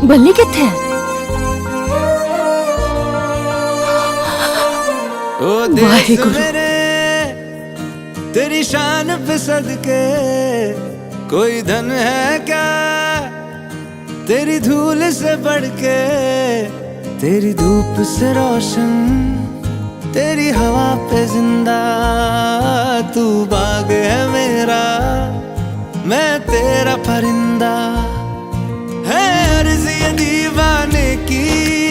बल्ली कित्थे है? ओ देश मेरे तेरी शान पे सदके, कोई धन है क्या तेरी धूल से बढ़ के, तेरी धूप से रोशन, तेरी हवा पे जिंदा, तू बाग है मेरा, मैं तेरा परिंदा। है अर्ज़ ये दीवाने की,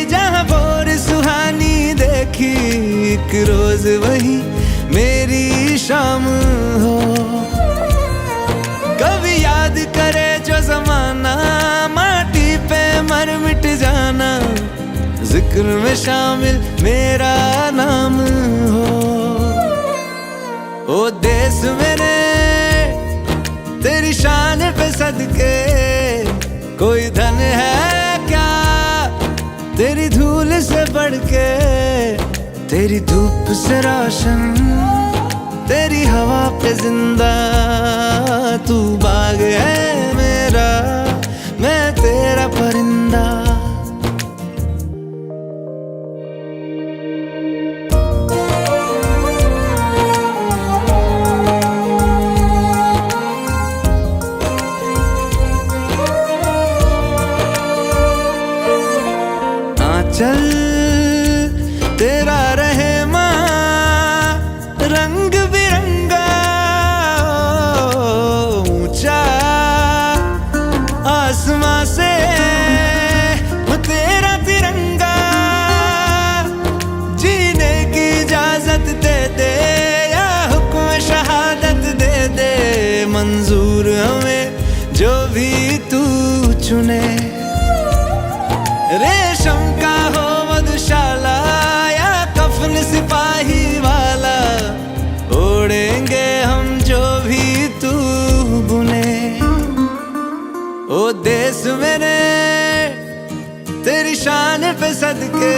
जहाँ भोर सुहानी देखी, एक रोज वही मेरी शाम हो। कभी याद करे जो जमाना, माटी पे मर मिट जाना, जिक्र में शामिल मेरा नाम हो। ओ देश मेरे तेरी शान पे सदके, कोई धन है क्या तेरी धूल से बढ़ के, तेरी धूप से रोशन, तेरी हवा पे जिंदा, तू बाग है मेरा, मैं तेरा परिंदा। चल तेरा रहे माँ रंग बिरंगा, ऊंचा आसमां से तेरा तिरंगा, जीने की इजाजत दे दे या हुक्म शहादत दे दे, मंजूर हमें जो भी तू चुने। रेशम का हो मधुशाला या कफन सिपाही वाला, ओढ़ेंगे हम जो भी तू बुने। ओ देश मेरे तेरी शान पे सदके,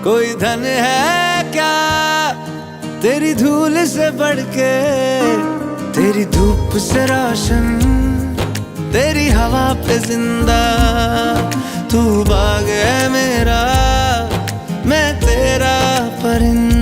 कोई धन है क्या तेरी धूल से बढ़ के, तेरी धूप से रोशन, तेरी हवा पे जिंदा, तू बाग है मेरा, मैं तेरा परिंदा।